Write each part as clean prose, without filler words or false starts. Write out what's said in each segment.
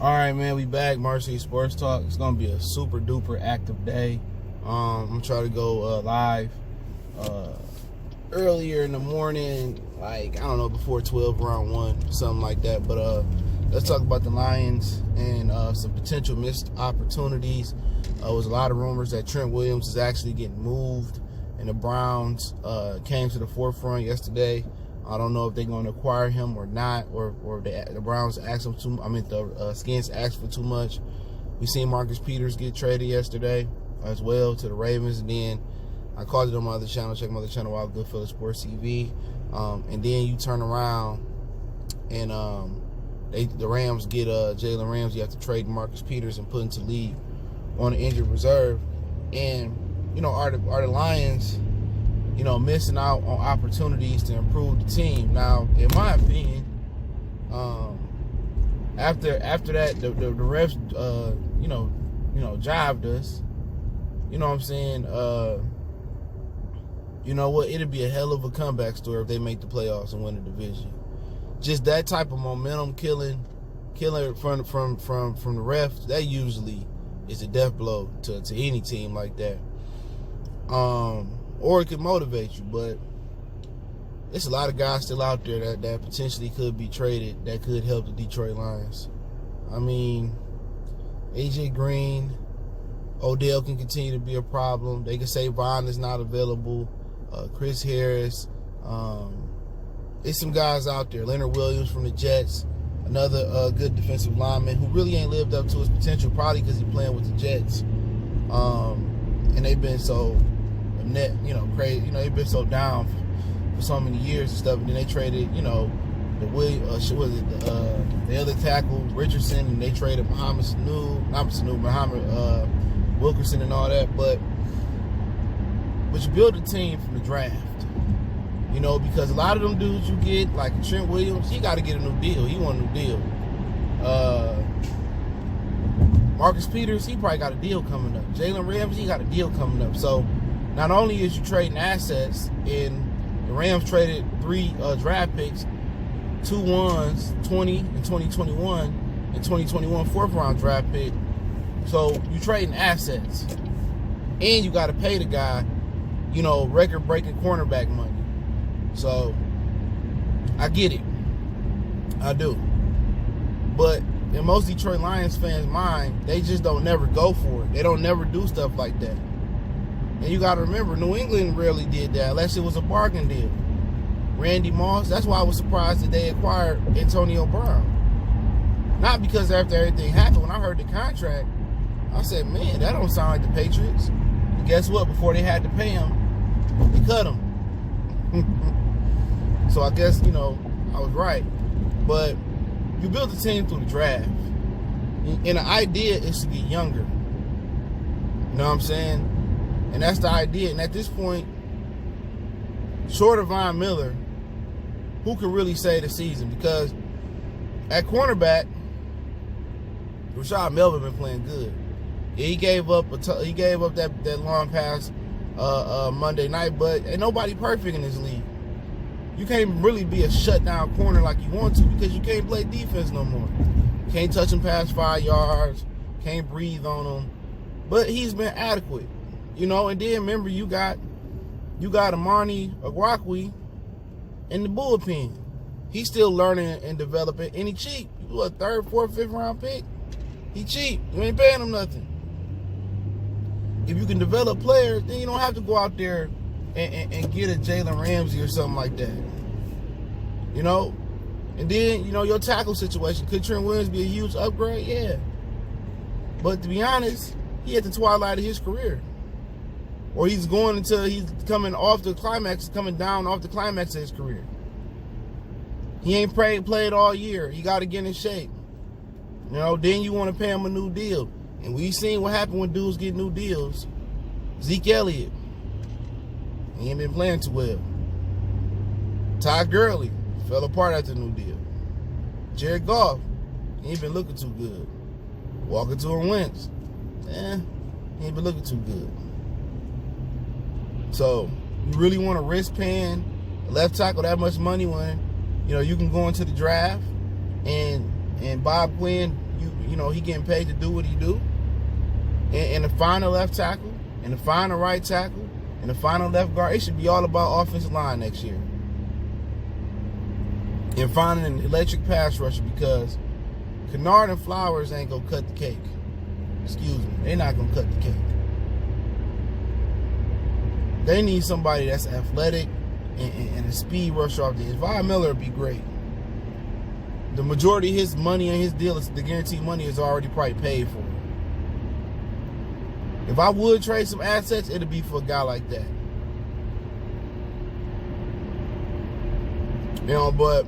All right, man, we back. Marcy Sports Talk. It's gonna be a super duper active day. I'm gonna try to go live earlier in the morning, like I don't know, before 12, around 1, something like that. But let's talk about the Lions and some potential missed opportunities. There was a lot of rumors that Trent Williams is actually getting moved, and the Browns came to the forefront yesterday. I don't know if they're going to acquire him or not, or the Browns asked him too. I mean, the Skins asked for too much. We seen Marcus Peters get traded yesterday as well to the Ravens, and then I called it on my other channel. Check my other channel out, Goodfellas Sports TV. And then you turn around and the Rams get Jalen Ramsey. You have to trade Marcus Peters and put him to leave on the injured reserve. And are the Lions missing out on opportunities to improve the team? Now, in my opinion, after that, the refs, jived us. You know what I'm saying? You know what? It'd be a hell of a comeback story if they make the playoffs and win the division. Just that type of momentum killing from the refs, that usually is a death blow to any team like that. Or it could motivate you, but there's a lot of guys still out there that potentially could be traded that could help the Detroit Lions. I mean, AJ Green, Odell can continue to be a problem. They can say Vaughn is not available. Chris Harris. There's some guys out there. Leonard Williams from the Jets, another good defensive lineman who really ain't lived up to his potential, probably because he's playing with the Jets. And they've been so crazy. They've been so down for so many years and stuff. And then they traded, the other tackle Richardson, and they traded Muhammad Wilkerson and all that. But you build a team from the draft, because a lot of them dudes you get, like Trent Williams, he got to get a new deal. He want a new deal. Marcus Peters, he probably got a deal coming up. Jalen Ramsey, he got a deal coming up. So not only is you trading assets, and the Rams traded 3 draft picks, 2 ones, 20 and 2021, and 2021 4th-round draft pick. So you trading assets, and you got to pay the guy, record-breaking cornerback money. So I get it, I do. But in most Detroit Lions fans' mind, they just don't never go for it. They don't never do stuff like that. And you got to remember, New England rarely did that unless it was a bargain deal. Randy Moss, that's why I was surprised that they acquired Antonio Brown. Not because after everything happened, when I heard the contract, I said, man, that don't sound like the Patriots. And guess what? Before they had to pay him, they cut him. So I guess, I was right. But you build a team through the draft. And the idea is to get younger. You know what I'm saying? And that's the idea. And at this point, short of Von Miller, who can really save the season? Because at cornerback, Rashad Melvin been playing good. Yeah, he gave up that long pass Monday night, but ain't nobody perfect in this league. You can't really be a shutdown corner like you want to because you can't play defense no more. Can't touch him past 5 yards. Can't breathe on him. But he's been adequate. And then remember, you got Amani Okwakwe in the bullpen. He's still learning and developing, and he cheap. You a 3rd, 4th, 5th round pick? He cheap. You ain't paying him nothing. If you can develop players, then you don't have to go out there and get a Jalen Ramsey or something like that. And then, your tackle situation. Could Trent Williams be a huge upgrade? Yeah. But to be honest, he at the twilight of his career. Or he's going until he's coming down off the climax of his career. He ain't played all year. He got to get in shape. Then you want to pay him a new deal. And we've seen what happened when dudes get new deals. Zeke Elliott, he ain't been playing too well. Todd Gurley fell apart after the new deal. Jared Goff, he ain't been looking too good. Walker to Wentz, he ain't been looking too good. So you really want to risk paying a left tackle that much money when you can go into the draft and Bob Quinn he getting paid to do what he do. And to find a left tackle, and to find a right tackle, and to find a left guard, it should be all about offensive line next year. And finding an electric pass rusher, because Kennard and Flowers ain't gonna cut the cake. Excuse me, they're not gonna cut the cake. They need somebody that's athletic and a speed rusher off the edge. Von Miller would be great. The majority of his money and his deal, the guaranteed money, is already probably paid for. If I would trade some assets, it'd be for a guy like that. But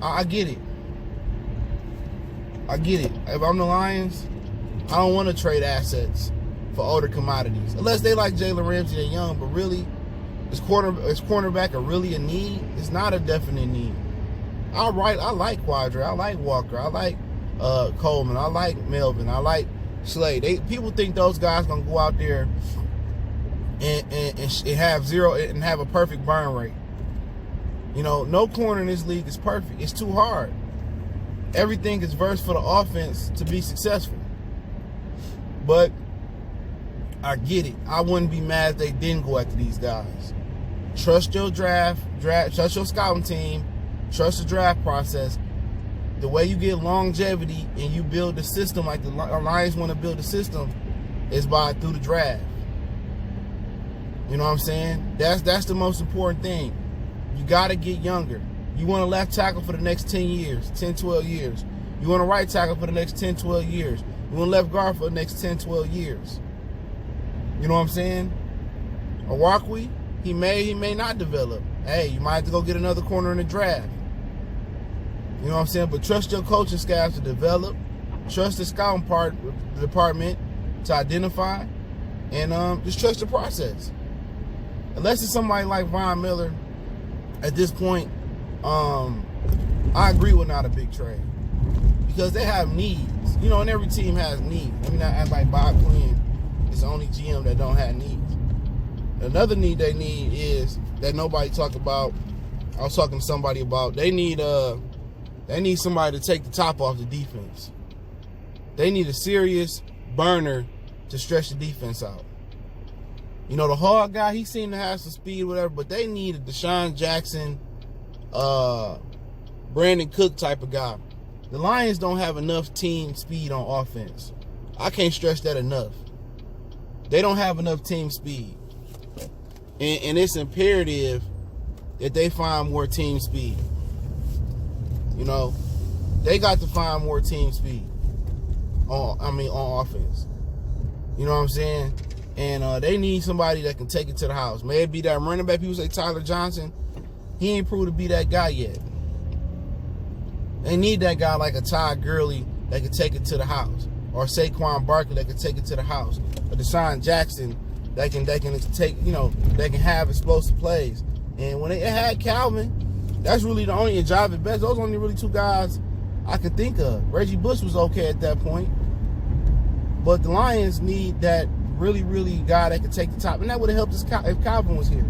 I get it. I get it. If I'm the Lions, I don't want to trade assets for older commodities. Unless they like Jalen Ramsey, they're young, but really, is cornerback a really a need? It's not a definite need. I like Quadra. I like Walker. I like Coleman. I like Melvin. I like Slade. People think those guys gonna go out there and have zero and have a perfect burn rate. No corner in this league is perfect. It's too hard. Everything is versed for the offense to be successful. But I get it. I wouldn't be mad if they didn't go after these guys. Trust your draft, trust your scouting team, trust the draft process. The way you get longevity and you build the system like the Lions want to build the system is through the draft. You know what I'm saying? That's the most important thing. You got to get younger. You want a left tackle for the next 10 years, 10, 12 years. You want a right tackle for the next 10, 12 years. You want a left guard for the next 10, 12 years. You know what I'm saying? Owakwe, he may not develop. Hey, you might have to go get another corner in the draft. You know what I'm saying? But trust your coaching staff to develop. Trust the scouting department to identify. And just trust the process. Unless it's somebody like Von Miller, at this point, I agree with not a big trade. Because they have needs. And every team has needs. Let me not act like Bob Quinn is the only GM that don't have needs. Another need they need is that nobody talked about. I was talking to somebody about. They need somebody to take the top off the defense. They need a serious burner to stretch the defense out. The hard guy, he seemed to have some speed, whatever, but they need a Deshaun Jackson, Brandon Cook type of guy. The Lions don't have enough team speed on offense. I can't stress that enough. They don't have enough team speed. And it's imperative that they find more team speed. They got to find more team speed on offense. You know what I'm saying? And they need somebody that can take it to the house. Maybe that running back, people say Tyler Johnson, he ain't proved to be that guy yet. They need that guy like a Todd Gurley that can take it to the house. Or Saquon Barkley that can take it to the house. Or Deshaun Jackson that can take, that can have explosive plays. And when they had Calvin, that's really the only, and Javid Best, those are only really two guys I can think of. Reggie Bush was okay at that point. But the Lions need that really, really guy that can take the top. And that would have helped us if Calvin was here.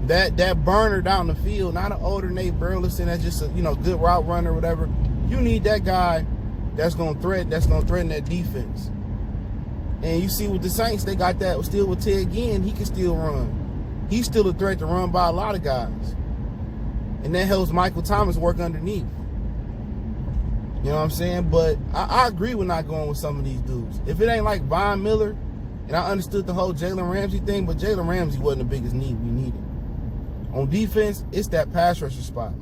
That burner down the field, not an older Nate Burleson that's just a good route runner or whatever. You need that guy that's gonna threaten that defense. And you see with the Saints, they got that still with Ted Ginn, he can still run. He's still a threat to run by a lot of guys. And that helps Michael Thomas work underneath. You know what I'm saying? But I agree with not going with some of these dudes. If it ain't like Von Miller, and I understood the whole Jalen Ramsey thing, but Jalen Ramsey wasn't the biggest need we needed. On defense, it's that pass rusher spot.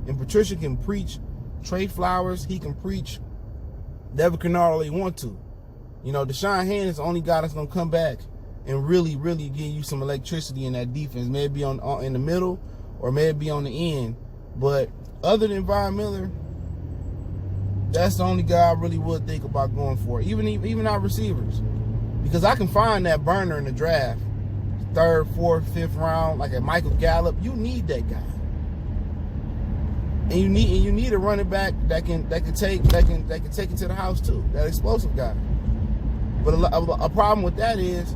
And Patricia can preach Trey Flowers. He can preach Devin Kennard all he want to. Deshaun Hand is the only guy that's going to come back and really, really give you some electricity in that defense. Maybe in the middle or maybe on the end. But other than Von Miller, that's the only guy I really would think about going for. Even our receivers. Because I can find that burner in the draft. 3rd, 4th, 5th round, like a Michael Gallup. You need that guy. And you need a running back that can take it to the house too. That explosive guy. But a problem with that is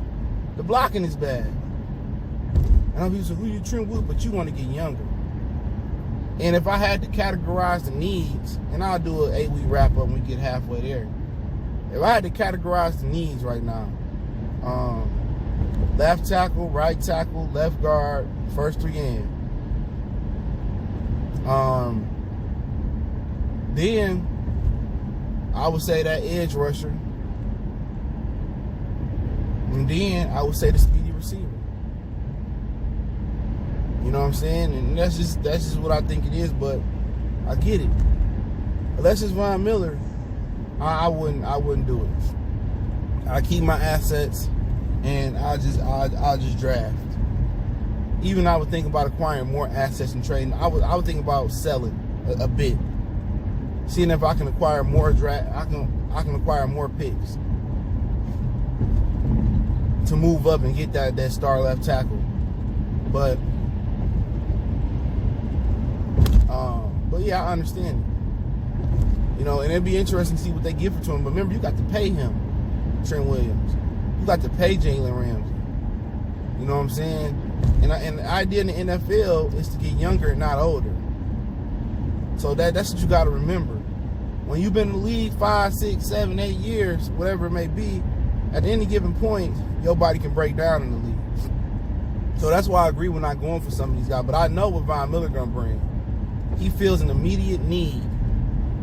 the blocking is bad. And I'm using who you trim with, but you want to get younger. And if I had to categorize the needs, and I'll do an 8-week wrap up when we get halfway there. If I had to categorize the needs right now, left tackle, right tackle, left guard, first 3 in. Then I would say that edge rusher. And then I would say the speedy receiver. You know what I'm saying? And that's just what I think it is, but I get it. Unless it's Von Miller, I wouldn't do it. I keep my assets and I'll just draft. Even I would think about acquiring more assets and trading. I would think about selling a bit. Seeing if I can acquire more I can acquire more picks to move up and get that star left tackle. But yeah, I understand it. You know, and it'd be interesting to see what they give to him. But remember, you got to pay him, Trent Williams. You got to pay Jalen Ramsey. You know what I'm saying? And the idea in the NFL is to get younger and not older. So that's what you got to remember. When you've been in the league 5, 6, 7, 8 years, whatever it may be, at any given point, your body can break down in the league. So that's why I agree with not going for some of these guys. But I know what Von Miller going to bring. He feels an immediate need.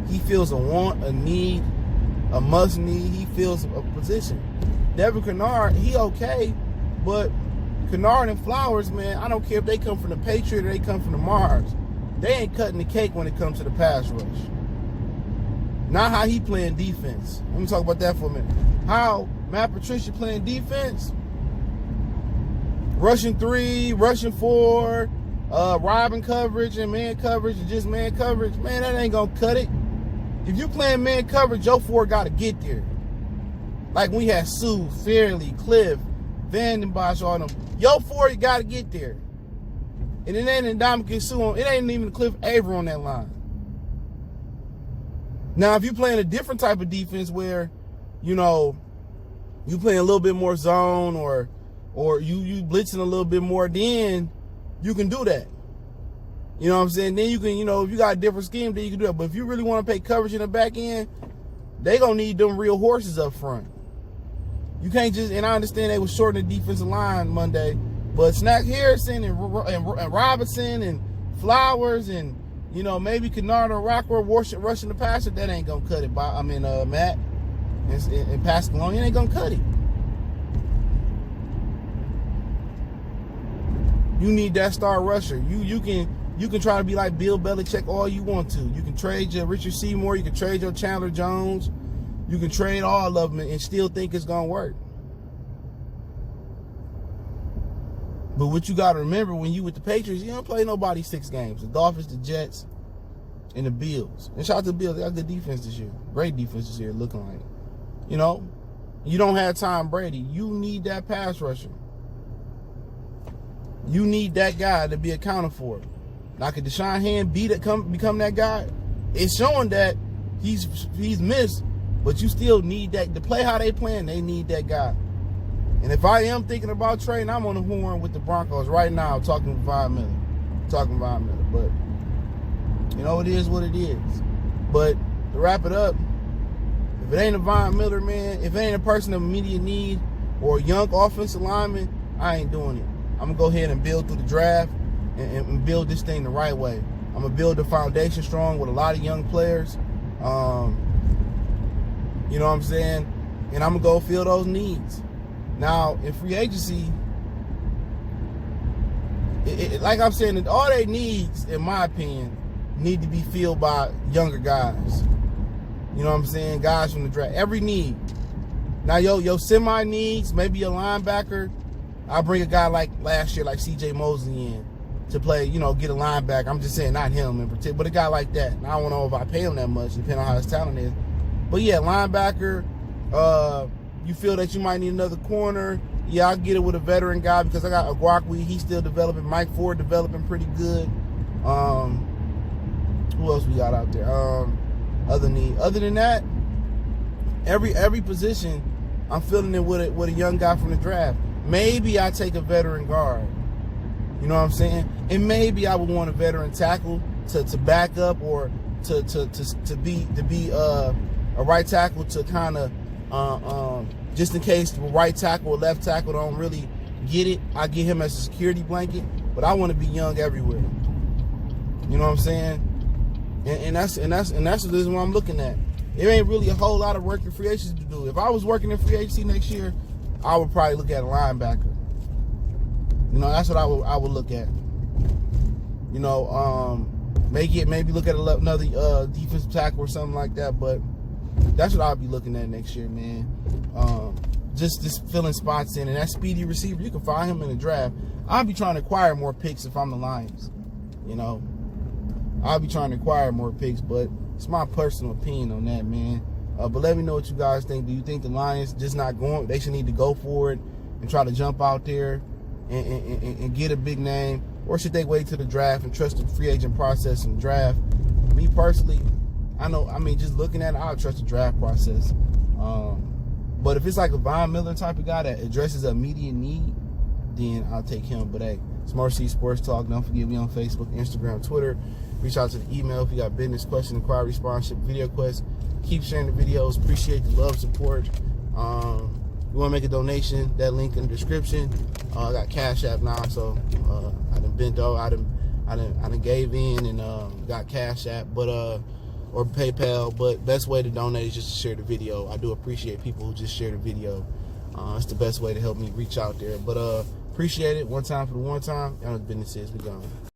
He feels a want, a need, a must need. He feels a position. Devin Kennard, he okay, but Kennard and Flowers, man, I don't care if they come from the Patriot or they come from the Mars. They ain't cutting the cake when it comes to the pass rush. Not how he playing defense. Let me talk about that for a minute. How Matt Patricia playing defense, rushing 3, rushing 4, robbing coverage and man coverage and just man coverage, man, that ain't gonna cut it. If you playing man coverage, your 4 gotta get there. Like we had Sue, Fairley, Cliff, Vanden Bosch, all them. Your 4, you gotta get there. And it ain't Ndamukong Suh, it ain't even Cliff Aver on that line. Now, if you're playing a different type of defense where, you know, you playing a little bit more zone or you blitzing a little bit more, then you can do that. You know what I'm saying? Then you can, you know, if you got a different scheme, then you can do that. But if you really want to pay coverage in the back end, they going to need them real horses up front. You can't just, and I understand they was shorting the defensive line Monday, but Snack Harrison and Robinson and Flowers and, you know, maybe Kennard or Rockwell rushing the passer, that ain't going to cut it. Matt and passing along, it ain't going to cut it. You need that star rusher. You can try to be like Bill Belichick all you want to. You can trade your Richard Seymour. You can trade your Chandler Jones. You can trade all of them and still think it's going to work. But what you got to remember when you with the Patriots, you don't play nobody 6 games. The Dolphins, the Jets, and the Bills. And shout out to the Bills. They got good defense this year. Great defense this year, looking like. You know, you don't have Tom Brady. You need that pass rusher. You need that guy to be accounted for. Now, could Deshaun Hand become that guy? It's showing that he's missed, but you still need that. To play how they playing, they need that guy. And if I am thinking about trading, I'm on the horn with the Broncos right now talking Von Miller. But, you know, it is what it is. But to wrap it up, if it ain't a Von Miller, man, if it ain't a person of immediate need or a young offensive lineman, I ain't doing it. I'm going to go ahead and build through the draft and build this thing the right way. I'm going to build the foundation strong with a lot of young players. You know what I'm saying? And I'm going to go fill those needs. Now, in free agency, like I'm saying, all they needs, in my opinion, need to be filled by younger guys. You know what I'm saying? Guys from the draft. Every need. Now, your semi needs, maybe a linebacker. I'll bring a guy like last year, like C.J. Mosley in to play, you know, get a linebacker. I'm just saying, not him in particular, but a guy like that. And I don't know if I pay him that much, depending on how his talent is. But, yeah, linebacker. You feel that you might need another corner. Yeah, I'll get it with a veteran guy because I got Agwakwe. He's still developing. Mike Ford developing pretty good. Who else we got out there? Other than that, every position, I'm filling it with a young guy from the draft. Maybe I take a veteran guard. You know what I'm saying? And maybe I would want a veteran tackle to back up or to be a right tackle to kind of just in case the right tackle or left tackle don't really get it, I get him as a security blanket. But I want to be young everywhere. You know what I'm saying? And that's what I'm looking at. It ain't really a whole lot of work in free agency to do. If I was working in free agency next year, I would probably look at a linebacker. You know, that's what I would look at. You know, maybe look at another defensive tackle or something like that. But that's what I'll be looking at next year, man. Just filling spots in, and that speedy receiver, you can find him in the draft. I'll be trying to acquire more picks if I'm the Lions. You know, I'll be trying to acquire more picks, but it's my personal opinion on that, man. But let me know what you guys think. Do you think the Lions just not going? They should need to go for it and try to jump out there and get a big name, or should they wait till the draft and trust the free agent process and draft? Me personally, just looking at it, I'll trust the draft process. But if it's like a Von Miller type of guy that addresses an immediate need, then I'll take him. But hey, Smart C Sports Talk. Don't forget me on Facebook, Instagram, Twitter. Reach out to the email if you got business, question, inquiry, sponsorship, video requests. Keep sharing the videos. Appreciate the love, support. You want to make a donation? That link in the description. I got Cash App now, so I done bent over. I done gave in and got Cash App, but or PayPal. But best way to donate is just to share the video. I do appreciate people who just share the video. It's the best way to help me reach out there. But appreciate it. One time for the one time. Y'all know what business is. We gone.